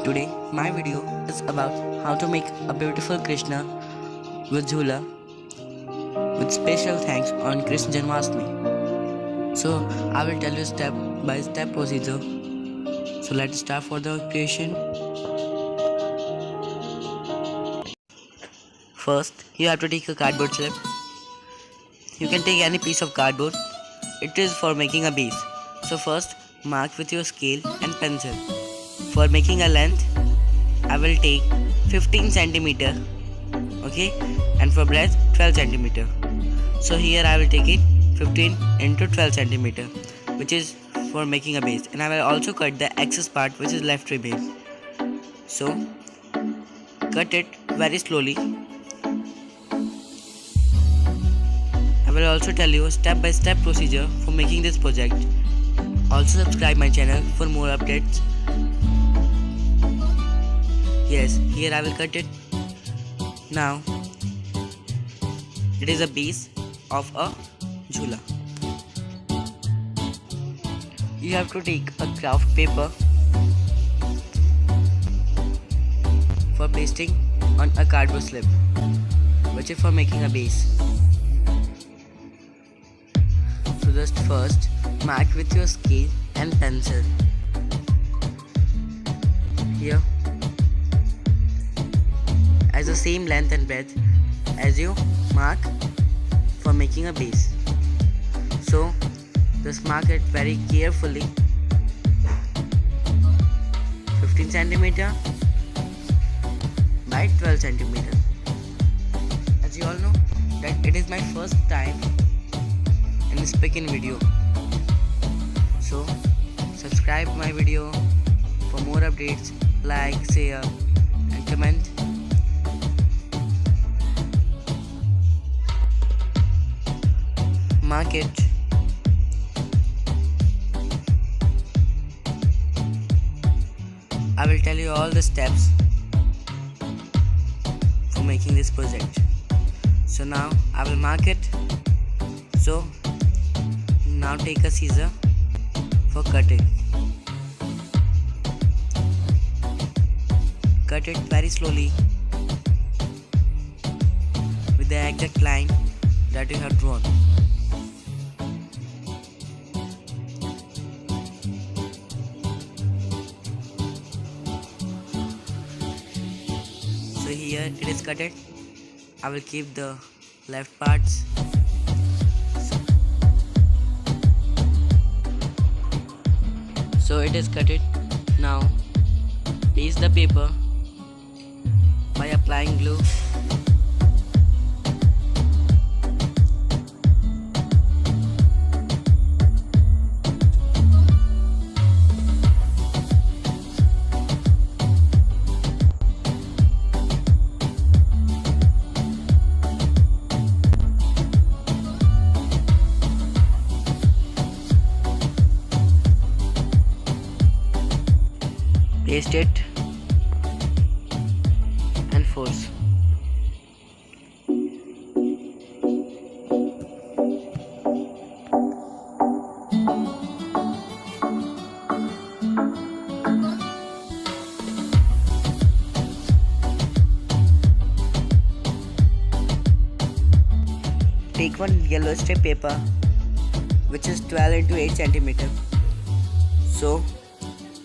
Today, my video is about how to make a beautiful Krishna with jhula with special thanks on Krishna janamastmi. So, I will tell you step by step procedure. So, let's start for the creation. First, you have to take a cardboard slip. You can take any piece of cardboard. It is for making a base. So first, mark with your scale and pencil. For making a length, I will take 15 centimeter, okay, and for breadth 12 centimeter. So here I will take it 15 into 12 centimeter, which is for making a base, and I will also cut the excess part which is left remain. So cut it very slowly. I will also tell you a step-by-step procedure for making this project. Also subscribe my channel for more updates. Yes, here I will cut it. Now, it is a base of a jhula. You have to take a craft paper for pasting on a cardboard slip, which is for making a base. So just first, mark with your scale and pencil. Here, as the same length and breadth as you mark for making a base. So just mark it very carefully. 15 centimeter by 12 centimeter. As you all know that it is my first time in speaking video. So subscribe my video for more updates, like, share and comment. Mark it. I will tell you all the steps for making this project. So now I will mark it. So now take a scissor for cutting. Cut it very slowly with the exact line that you have drawn. So here it is cutted. I will keep the left parts. So it is cutted. Now paste the paper by applying glue. Paste it and force. Take one yellow strip paper which is 12 into 8 centimeter. So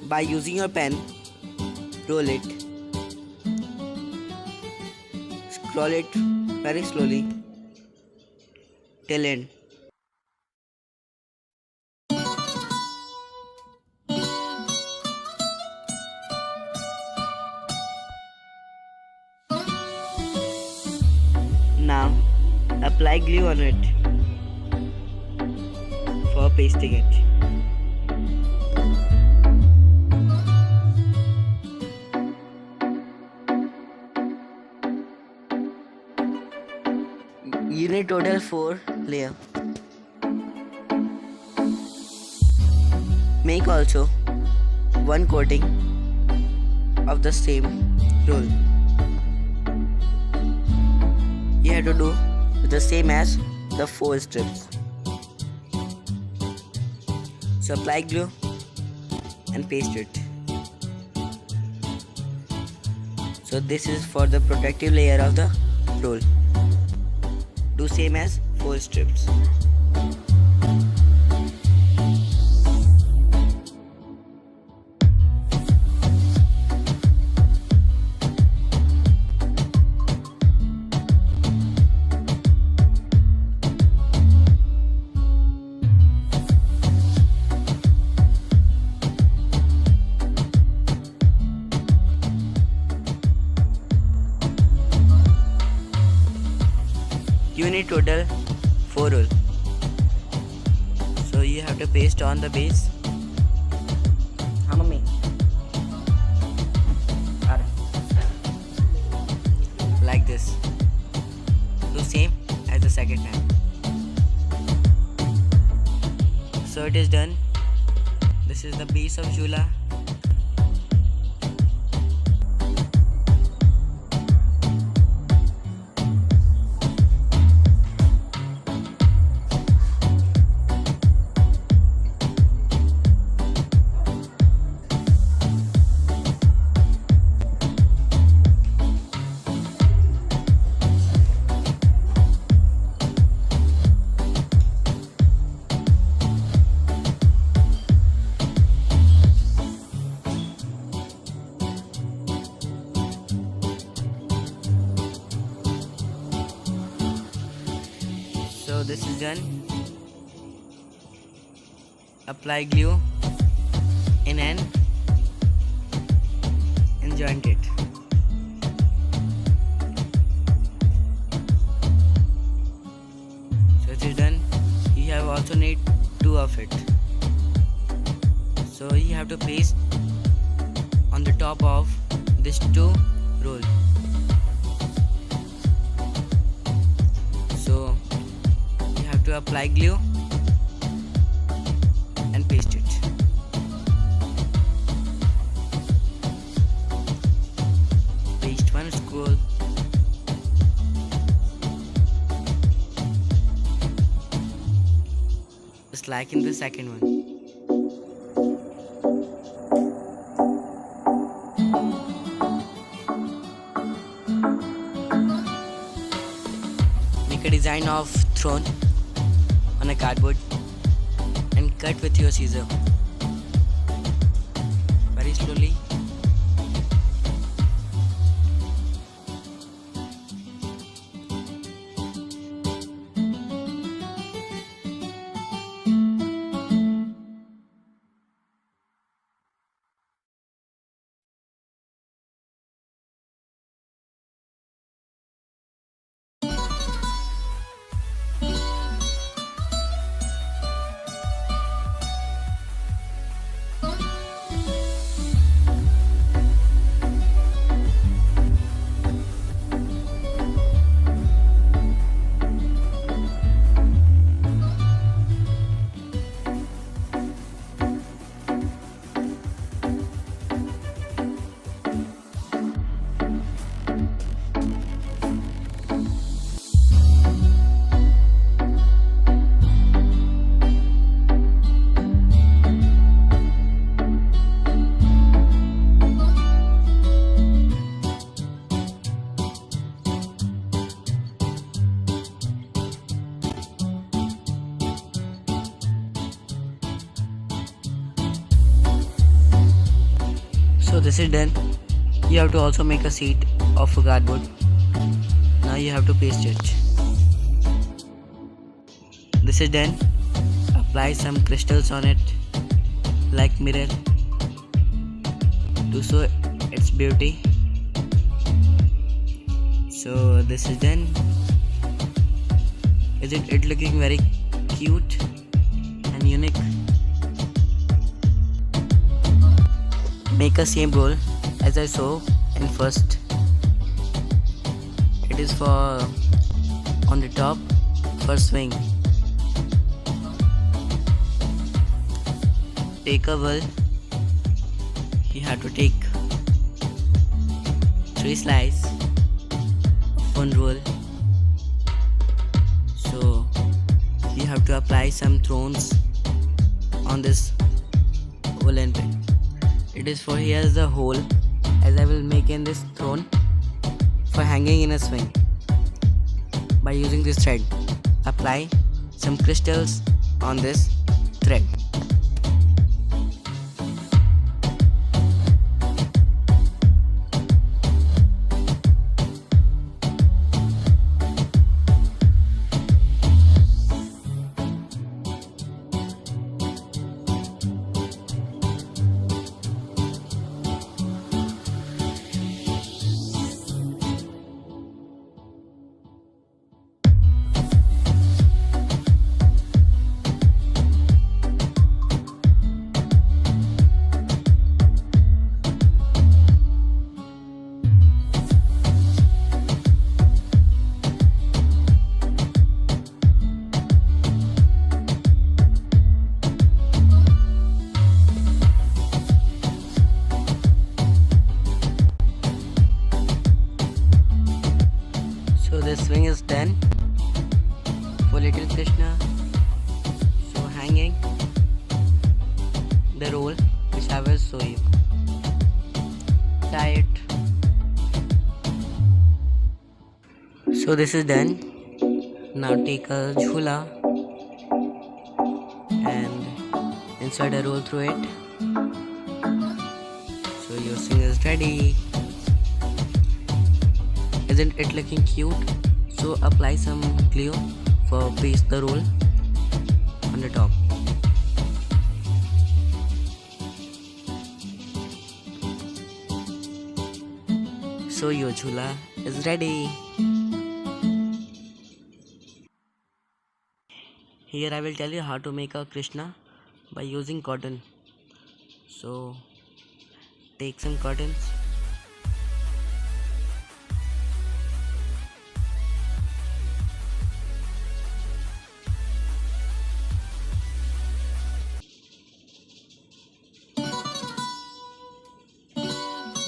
by using your pen, roll it, scroll it very slowly till end. Now apply glue on it for pasting it. You need total 4 layers. Make also one coating of the same roll. You have to do the same as the 4 strips. So apply glue and paste it. So this is for the protective layer of the roll. Do same as 4 strips. You need total 4 roll. So you have to paste on the base. हाँ mummy like this. Do same as the second time. So it is done. This is the base of jhula. So this is done. Apply glue in and joint it. So it is done. You have also need 2 of it. So you have to paste on the top of this 2 roll. So you have to apply glue and paste it. Paste one scroll. Just like in the second one. Make a design of throne on a cardboard and cut with your scissor very slowly. So this is done. You have to also make a sheet of a cardboard. Now you have to paste it. This is done. Apply some crystals on it like mirror to show its beauty. So this is done. Is it looking very cute and unique? Make a same roll as I saw in first. It is for on the top first swing. Take a wool. You have to take 3 slices of one roll. So you have to apply some thrones on this woolen bit. It is for here's the hole as I will make in this throne. for hanging in a swing. By using this thread, apply some crystals on this thread. So this swing is done for little Krishna. So hanging the roll which I will show you. Tie it. So this is done. Now take a jhula and insert a roll through it. So your swing is ready. Isn't it looking cute? So apply some glue for paste the roll on the top. So your jhula is ready. Here I will tell you how to make a Krishna by using cotton. So take some cottons.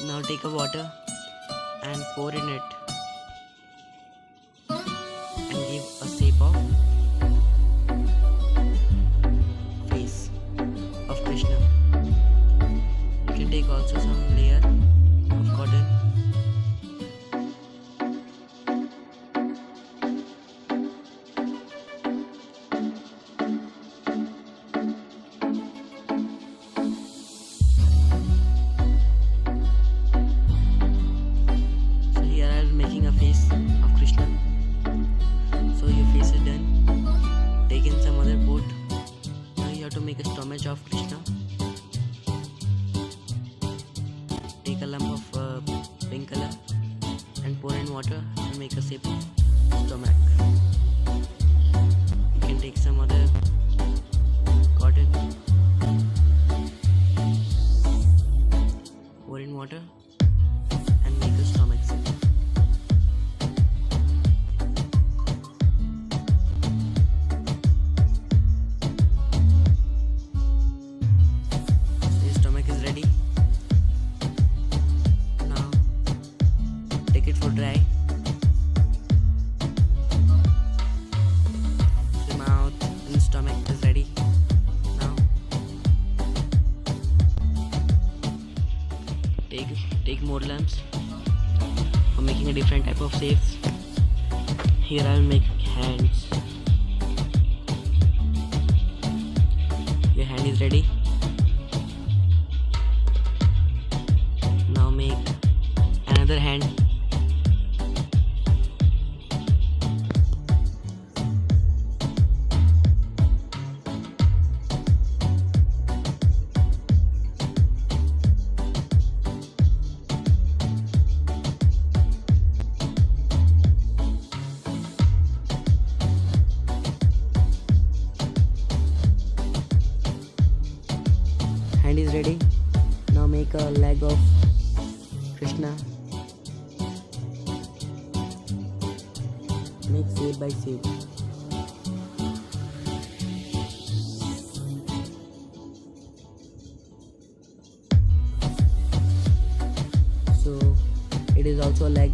Now take a water and pour in it and give a shape of face of Krishna. You can take also some layer of cotton. Making a face of Krishna. So your face is done. Take in some other pot. Now you have to make a stomach of Krishna. Take a lump of pink color and pour in water and make a shape of stomach. You can take some other cotton, pour in water and make a stomach shape. For dry. The mouth and stomach is ready. Now take more lumps for making a different type of shapes. Here I will make hands. Your hand is ready. Now make another hand. Hand is ready. Now make a leg of Krishna. Make shape by shape. So it is also a leg.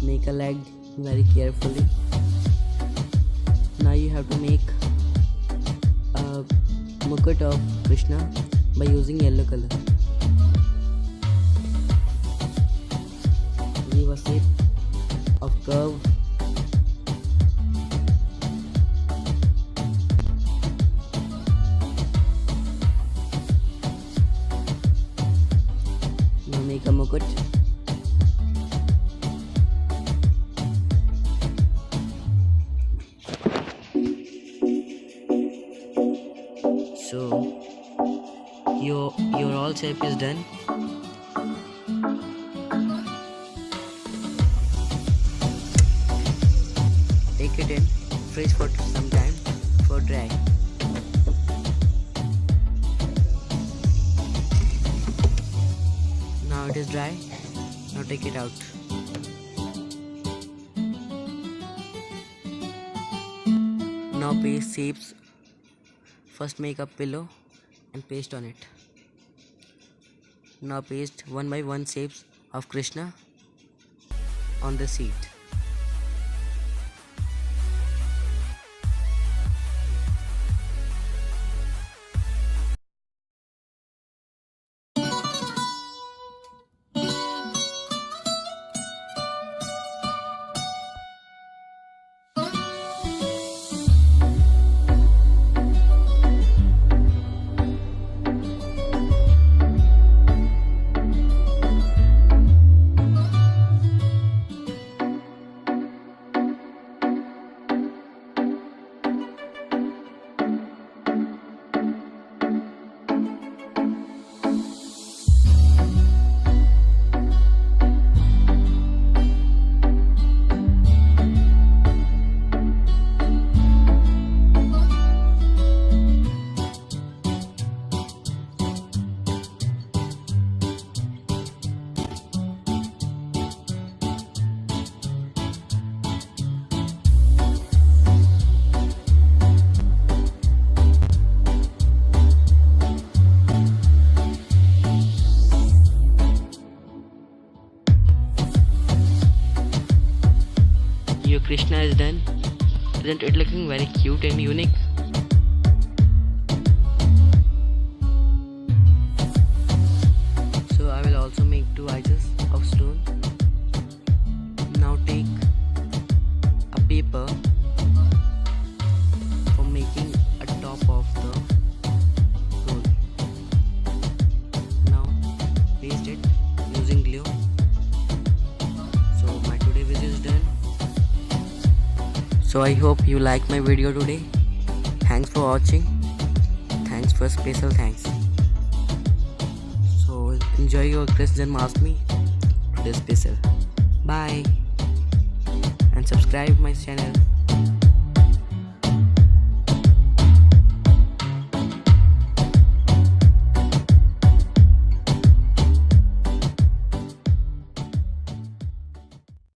Make a leg very carefully. Now you have to make a mukut of Krishna by using yellow color. give a shape of curve. Now make a mukut. So your all shape is done. Take it in, freeze for some time for dry. Now it is dry. Now take it out. Now paste shapes. First make a pillow and paste on it. Now paste one by one shapes of Krishna on the seat. Your Krishna is done. Isn't it looking very cute and unique? So I will also make 2 eyes of stone. Now take a paper for making a top of the roll. Now paste it using glue. So my today video is done. So I hope you like my video today. Thanks for watching. Thanks for special thanks. So enjoy your Krishna janamastmi today special. Bye and subscribe my channel.